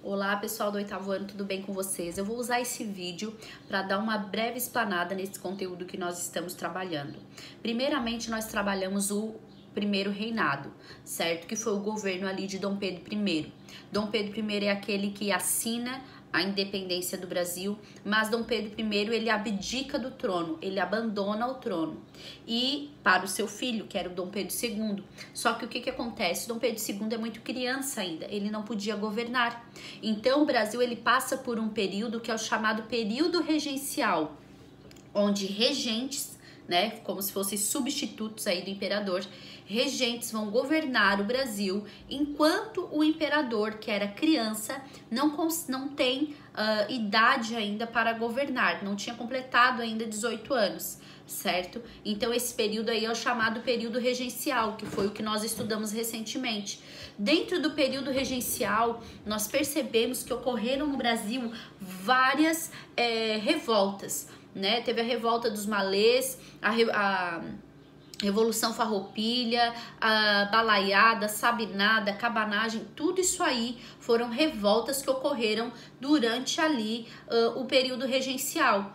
Olá pessoal do 8º ano, tudo bem com vocês? Eu vou usar esse vídeo para dar uma breve explanada nesse conteúdo que nós estamos trabalhando. Primeiramente, nós trabalhamos o primeiro reinado, certo? Que foi o governo ali de Dom Pedro I. Dom Pedro I é aquele que assina a independência do Brasil, mas Dom Pedro I ele abdica do trono, ele abandona o trono e para o seu filho, que era o Dom Pedro II. Só que o que acontece? Dom Pedro II é muito criança ainda, ele não podia governar. Então o Brasil ele passa por um período que é o chamado período regencial, onde regentes, né, como se fossem substitutos aí do imperador, regentes vão governar o Brasil, enquanto o imperador, que era criança, não tem idade ainda para governar, não tinha completado ainda 18 anos, certo? Então esse período aí é o chamado período regencial, que foi o que nós estudamos recentemente. Dentro do período regencial, nós percebemos que ocorreram no Brasil várias revoltas, né? Teve a revolta dos malês, a Revolução Farroupilha, a balaiada, sabinada, cabanagem, tudo isso aí foram revoltas que ocorreram durante ali o período regencial.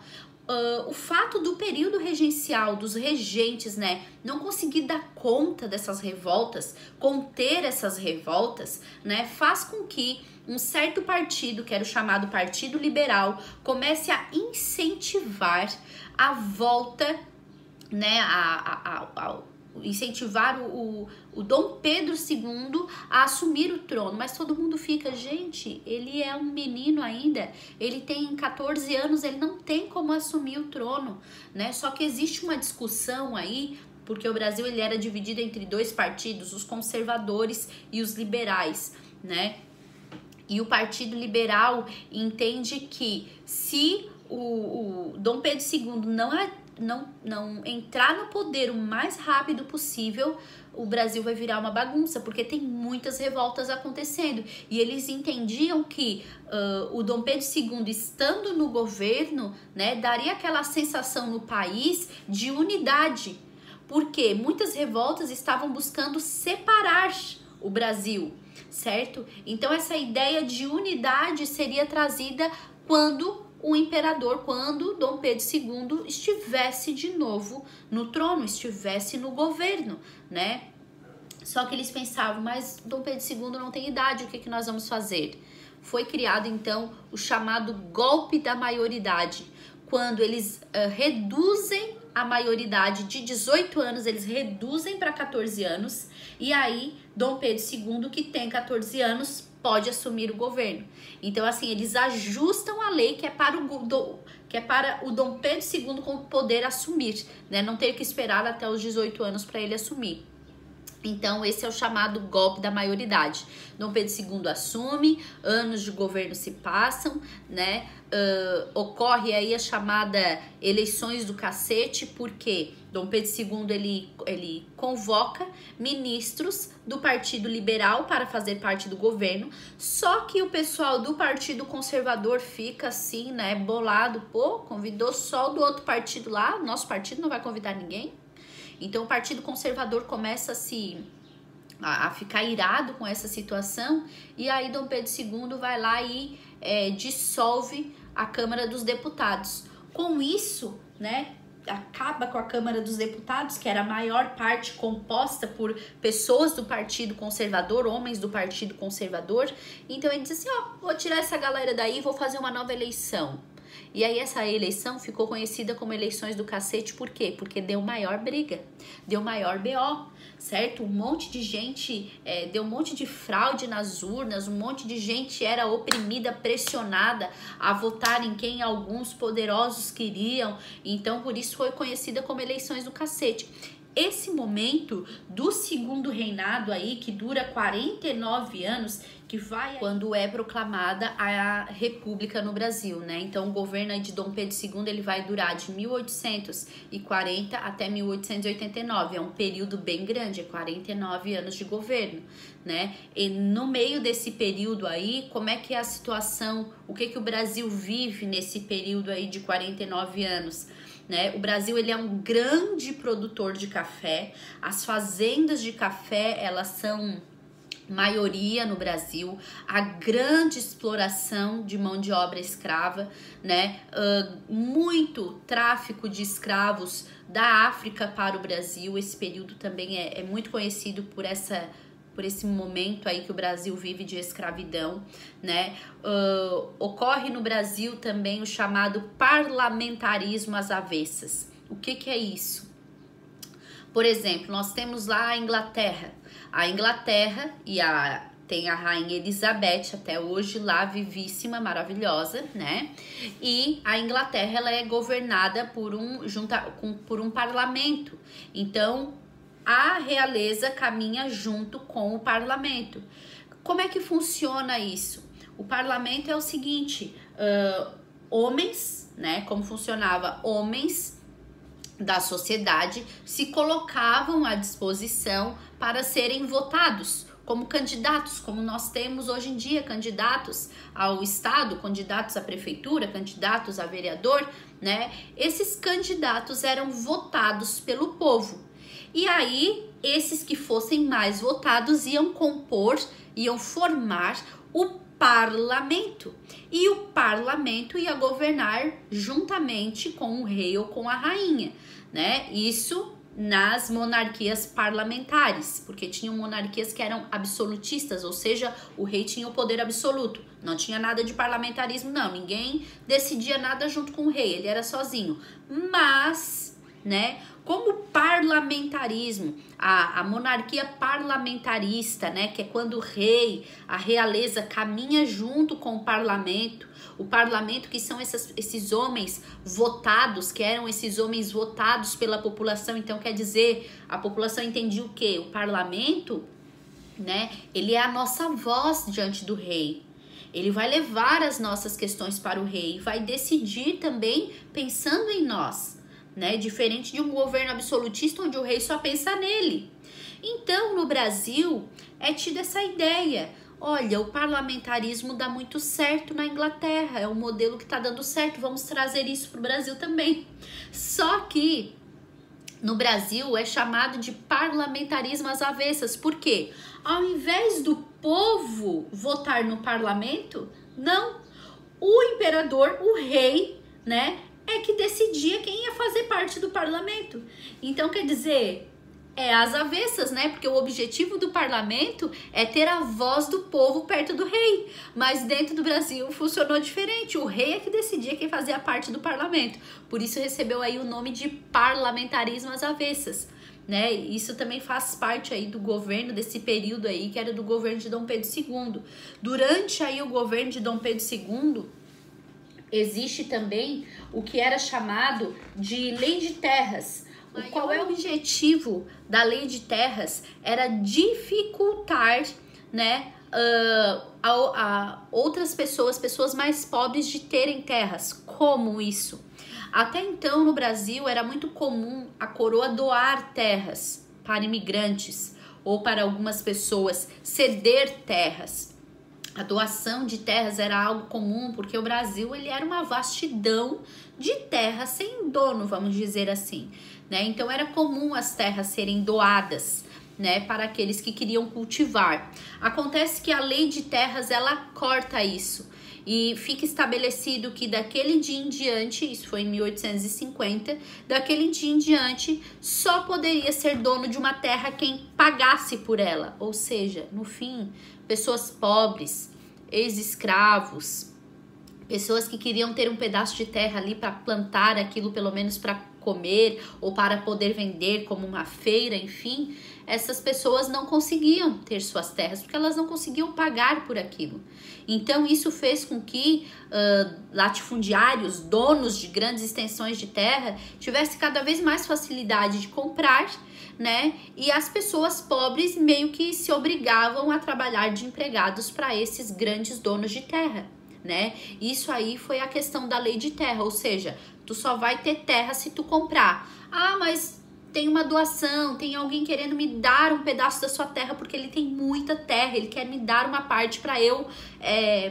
O fato do período regencial, dos regentes, né, não conseguir dar conta dessas revoltas, conter essas revoltas, né, faz com que um certo partido, que era o chamado Partido Liberal, comece a incentivar a volta, né, incentivar o Dom Pedro II a assumir o trono. Mas todo mundo fica, gente, ele é um menino ainda, ele tem 14 anos, ele não tem como assumir o trono, né? Só que existe uma discussão aí, porque o Brasil ele era dividido entre dois partidos, os conservadores e os liberais, né? E o Partido Liberal entende que se o Dom Pedro II não entrar no poder o mais rápido possível, o Brasil vai virar uma bagunça, porque tem muitas revoltas acontecendo. E eles entendiam que o Dom Pedro II, estando no governo, né, daria aquela sensação no país de unidade, porque muitas revoltas estavam buscando separar o Brasil, certo? Então essa ideia de unidade seria trazida quando o imperador, quando Dom Pedro II estivesse de novo no trono, estivesse no governo, né? Só que eles pensavam, mas Dom Pedro II não tem idade, o que nós vamos fazer? Foi criado então o chamado golpe da maioridade, quando eles reduzem a maioridade de 18 anos, eles reduzem para 14 anos, e aí Dom Pedro II, que tem 14 anos, pode assumir o governo. Então, assim, eles ajustam a lei que é para o Dom Pedro II poder assumir, né? Não ter que esperar até os 18 anos para ele assumir. Então, esse é o chamado golpe da maioridade. Dom Pedro II assume, anos de governo se passam, né? Ocorre aí a chamada eleições do cacete, porque Dom Pedro II ele convoca ministros do Partido Liberal para fazer parte do governo, só que o pessoal do Partido Conservador fica assim, né, bolado, pô, convidou só o do outro partido lá, nosso partido não vai convidar ninguém. Então o Partido Conservador começa a ficar irado com essa situação, e aí Dom Pedro II vai lá e dissolve a Câmara dos Deputados. Com isso, né, acaba com a Câmara dos Deputados, que era a maior parte composta por pessoas do Partido Conservador, homens do Partido Conservador. Então ele diz assim, ó, vou tirar essa galera daí e vou fazer uma nova eleição. E aí essa eleição ficou conhecida como eleições do cacete, por quê? Porque deu maior briga, deu maior BO, certo? Um monte de gente, deu um monte de fraude nas urnas, um monte de gente era oprimida, pressionada a votar em quem alguns poderosos queriam, então por isso foi conhecida como eleições do cacete. Esse momento do segundo reinado aí, que dura 49 anos, que vai quando é proclamada a República no Brasil, né? Então, o governo de Dom Pedro II, ele vai durar de 1840 até 1889. É um período bem grande, é 49 anos de governo, né? E no meio desse período aí, como é que é a situação, o que o Brasil vive nesse período aí de 49 anos? Né? O Brasil ele é um grande produtor de café, as fazendas de café elas são maioria no Brasil, a grande exploração de mão de obra escrava, né? Muito tráfico de escravos da África para o Brasil. Esse período também é muito conhecido por esse momento aí que o Brasil vive de escravidão, né? Ocorre no Brasil também o chamado parlamentarismo às avessas. O que é isso? Por exemplo, nós temos lá a Inglaterra. A Inglaterra tem a Rainha Elizabeth até hoje lá, vivíssima, maravilhosa, né? E a Inglaterra, ela é governada por um parlamento. Então, a realeza caminha junto com o parlamento. Como é que funciona isso? O parlamento é o seguinte, homens, né? Como funcionava? Homens da sociedade se colocavam à disposição para serem votados como candidatos, como nós temos hoje em dia candidatos ao estado, candidatos à prefeitura, candidatos a vereador, né? Esses candidatos eram votados pelo povo. E aí, esses que fossem mais votados iam formar o parlamento. E o parlamento ia governar juntamente com o rei ou com a rainha, né? Isso nas monarquias parlamentares, porque tinham monarquias que eram absolutistas, ou seja, o rei tinha o poder absoluto. Não tinha nada de parlamentarismo, não. Ninguém decidia nada junto com o rei, ele era sozinho. Mas, né, como o parlamentarismo, a monarquia parlamentarista, né, que é quando o rei, a realeza caminha junto com o parlamento que são esses homens votados, que eram esses homens votados pela população. Então, quer dizer, a população entendia o quê? O parlamento, né, ele é a nossa voz diante do rei. Ele vai levar as nossas questões para o rei, vai decidir também pensando em nós, né? Diferente de um governo absolutista onde o rei só pensa nele. Então, no Brasil, é tida essa ideia. Olha, o parlamentarismo dá muito certo na Inglaterra, é um modelo que está dando certo, vamos trazer isso para o Brasil também. Só que no Brasil é chamado de parlamentarismo às avessas. Por quê? Ao invés do povo votar no parlamento, não. O imperador, o rei, né, é que decidia quem ia fazer parte do parlamento. Então, quer dizer, é às avessas, né? Porque o objetivo do parlamento é ter a voz do povo perto do rei. Mas dentro do Brasil funcionou diferente. O rei é que decidia quem fazia parte do parlamento. Por isso recebeu aí o nome de parlamentarismo às avessas, né? Isso também faz parte aí do governo, desse período aí, que era do governo de Dom Pedro II. Durante aí o governo de Dom Pedro II, existe também o que era chamado de Lei de Terras. Qual é o objetivo da Lei de Terras? Era dificultar, né, a outras pessoas mais pobres de terem terras. Como isso? Até então, no Brasil, era muito comum a coroa doar terras para imigrantes ou para algumas pessoas, ceder terras. A doação de terras era algo comum, porque o Brasil ele era uma vastidão de terra sem dono, vamos dizer assim, né? Então era comum as terras serem doadas, né, para aqueles que queriam cultivar. Acontece que a Lei de Terras ela corta isso e fica estabelecido que daquele dia em diante, isso foi em 1850, daquele dia em diante só poderia ser dono de uma terra quem pagasse por ela, ou seja, no fim, pessoas pobres, ex-escravos, pessoas que queriam ter um pedaço de terra ali para plantar aquilo, pelo menos para comer ou para poder vender como uma feira, enfim, essas pessoas não conseguiam ter suas terras porque elas não conseguiam pagar por aquilo. Então isso fez com que latifundiários, donos de grandes extensões de terra, tivessem cada vez mais facilidade de comprar, né? E as pessoas pobres meio que se obrigavam a trabalhar de empregados para esses grandes donos de terra, né? Isso aí foi a questão da Lei de Terra, ou seja, tu só vai ter terra se tu comprar. Ah, mas tem uma doação, tem alguém querendo me dar um pedaço da sua terra porque ele tem muita terra, ele quer me dar uma parte para eu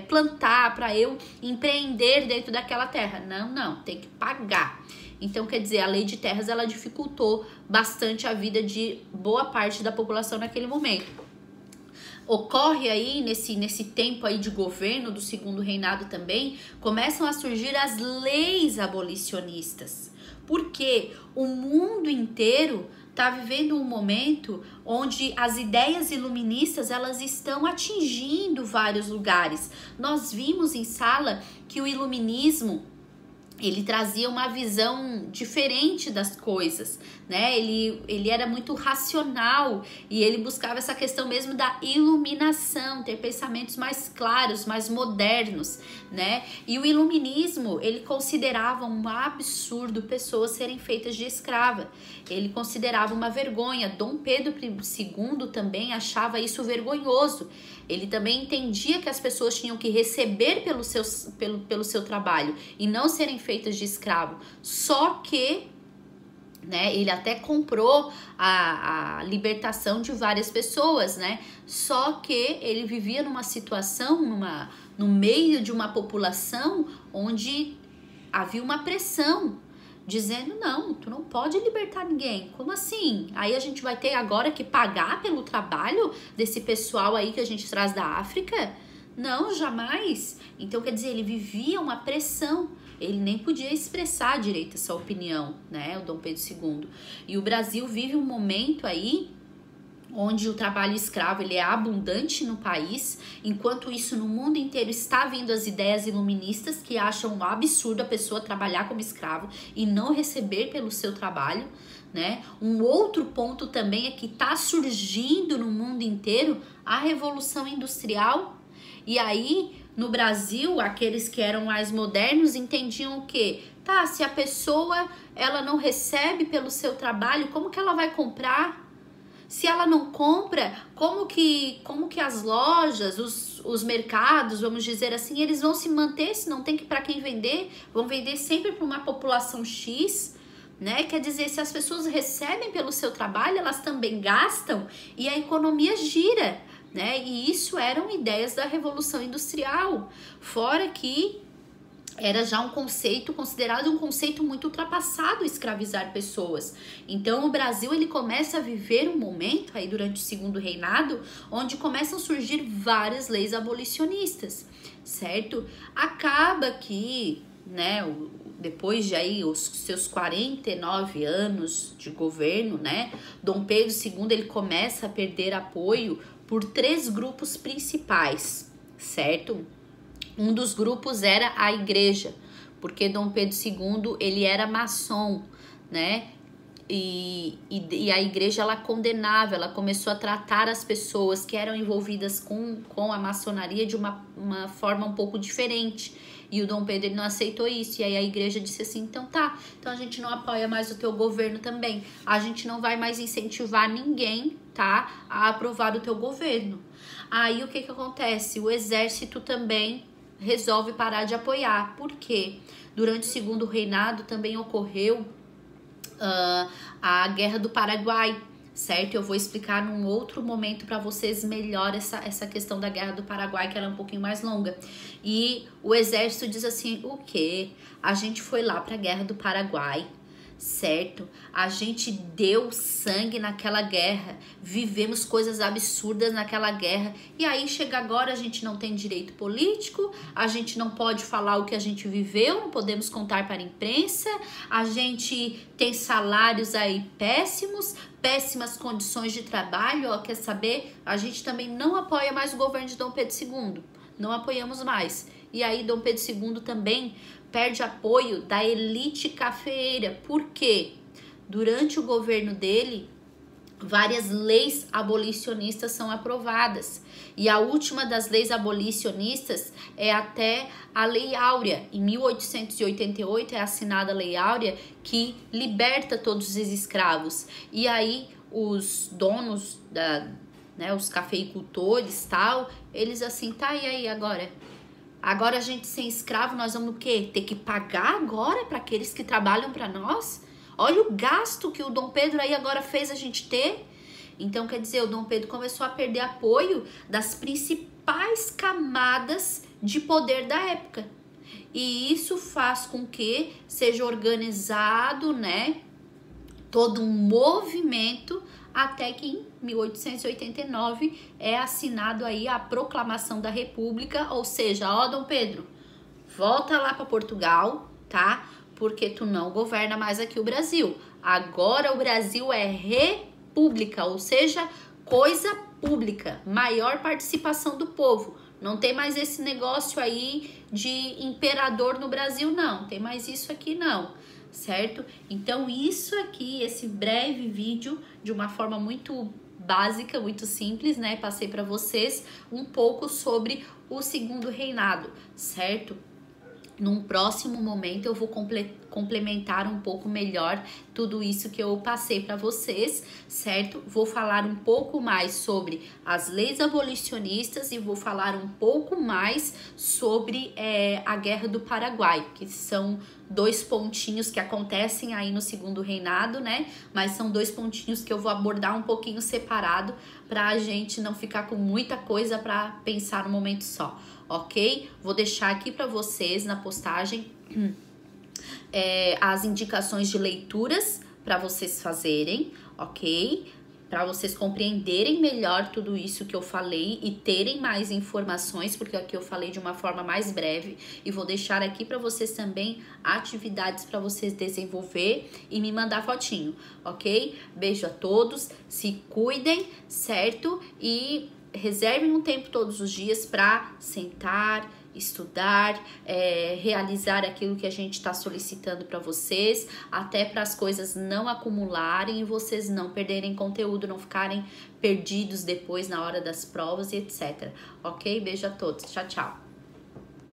plantar, para eu empreender dentro daquela terra. Não, tem que pagar. Então, quer dizer, a Lei de Terras, ela dificultou bastante a vida de boa parte da população naquele momento. ocorre aí nesse tempo aí de governo do segundo reinado também, começam a surgir as leis abolicionistas. Porque o mundo inteiro está vivendo um momento onde as ideias iluministas elas estão atingindo vários lugares. Nós vimos em sala que o iluminismo ele trazia uma visão diferente das coisas, né? Ele era muito racional e ele buscava essa questão mesmo da iluminação, ter pensamentos mais claros, mais modernos, né? E o iluminismo, ele considerava um absurdo pessoas serem feitas de escrava. Ele considerava uma vergonha. Dom Pedro II também achava isso vergonhoso. Ele também entendia que as pessoas tinham que receber pelo seu trabalho e não serem feitas de escravo. Só que, né, ele até comprou a libertação de várias pessoas, né? Só que ele vivia numa situação, no meio de uma população onde havia uma pressão, dizendo, não, tu não pode libertar ninguém. Como assim? Aí a gente vai ter agora que pagar pelo trabalho desse pessoal aí que a gente traz da África? Não, jamais. Então, quer dizer, ele vivia uma pressão. Ele nem podia expressar direito essa opinião, né? O Dom Pedro II. E o Brasil vive um momento aí onde o trabalho escravo ele é abundante no país, enquanto isso no mundo inteiro está vindo as ideias iluministas que acham um absurdo a pessoa trabalhar como escravo e não receber pelo seu trabalho, né? Um outro ponto também é que está surgindo no mundo inteiro a Revolução Industrial, e aí no Brasil aqueles que eram mais modernos entendiam o quê? Tá, se a pessoa ela não recebe pelo seu trabalho, como que ela vai comprar? Se ela não compra, como que as lojas, os mercados, vamos dizer assim, eles vão se manter se não tem que para quem vender? Vão vender sempre para uma população X, né? Quer dizer, se as pessoas recebem pelo seu trabalho, elas também gastam e a economia gira, né? E isso eram ideias da Revolução Industrial. Fora que era já um conceito, considerado um conceito muito ultrapassado, escravizar pessoas. Então o Brasil ele começa a viver um momento aí durante o segundo reinado, onde começam a surgir várias leis abolicionistas, certo? Acaba que, né, depois de aí os seus 49 anos de governo, né, Dom Pedro II ele começa a perder apoio por 3 grupos principais, certo? Um dos grupos era a igreja, porque Dom Pedro II ele era maçom, né? E a igreja ela condenava, ela começou a tratar as pessoas que eram envolvidas com a maçonaria de uma forma um pouco diferente. E o Dom Pedro ele não aceitou isso. E aí a igreja disse assim, então tá, então a gente não apoia mais o teu governo também. A gente não vai mais incentivar ninguém, tá, a aprovar o teu governo. Aí o que acontece? O exército também resolve parar de apoiar. Por quê? Durante o segundo reinado também ocorreu a Guerra do Paraguai, certo? Eu vou explicar num outro momento para vocês melhor essa questão da Guerra do Paraguai, que ela é um pouquinho mais longa. E o exército diz assim, o quê? A gente foi lá para a Guerra do Paraguai, certo? A gente deu sangue naquela guerra, vivemos coisas absurdas naquela guerra, e aí chega agora a gente não tem direito político, a gente não pode falar o que a gente viveu, não podemos contar para a imprensa, a gente tem salários aí péssimas condições de trabalho, ó, quer saber? A gente também não apoia mais o governo de Dom Pedro II, não apoiamos mais. E aí Dom Pedro II também perde apoio da elite cafeeira. Por quê? Durante o governo dele, várias leis abolicionistas são aprovadas. E a última das leis abolicionistas é até a Lei Áurea. Em 1888 é assinada a Lei Áurea que liberta todos os escravos. E aí os donos, os cafeicultores tal, eles assim, tá, e aí agora? Agora a gente sem escravo, nós vamos o quê? Ter que pagar agora para aqueles que trabalham para nós? Olha o gasto que o Dom Pedro aí agora fez a gente ter. Então, quer dizer, o Dom Pedro começou a perder apoio das principais camadas de poder da época. E isso faz com que seja organizado, né, todo um movimento até que em 1889 é assinado aí a Proclamação da República, ou seja, ó, Dom Pedro, volta lá para Portugal, tá? Porque tu não governa mais aqui o Brasil. Agora o Brasil é república, ou seja, coisa pública, maior participação do povo. Não tem mais esse negócio aí de imperador no Brasil, não. Tem mais isso aqui, não. Certo? Então, isso aqui, esse breve vídeo, de uma forma muito básica, muito simples, né? Passei para vocês um pouco sobre o segundo reinado, certo? Num próximo momento eu vou complementar um pouco melhor tudo isso que eu passei para vocês, certo? Vou falar um pouco mais sobre as leis abolicionistas e vou falar um pouco mais sobre a Guerra do Paraguai, que são dois pontinhos que acontecem aí no segundo reinado, né? Mas são dois pontinhos que eu vou abordar um pouquinho separado para a gente não ficar com muita coisa para pensar no momento só, ok? Vou deixar aqui para vocês na postagem as indicações de leituras para vocês fazerem, ok? Para vocês compreenderem melhor tudo isso que eu falei e terem mais informações, porque aqui eu falei de uma forma mais breve, e vou deixar aqui para vocês também atividades para vocês desenvolver e me mandar fotinho, ok? Beijo a todos, se cuidem, certo? E reservem um tempo todos os dias para sentar, estudar, realizar aquilo que a gente está solicitando para vocês, até para as coisas não acumularem e vocês não perderem conteúdo, não ficarem perdidos depois na hora das provas e etc. Ok? Beijo a todos. Tchau, tchau.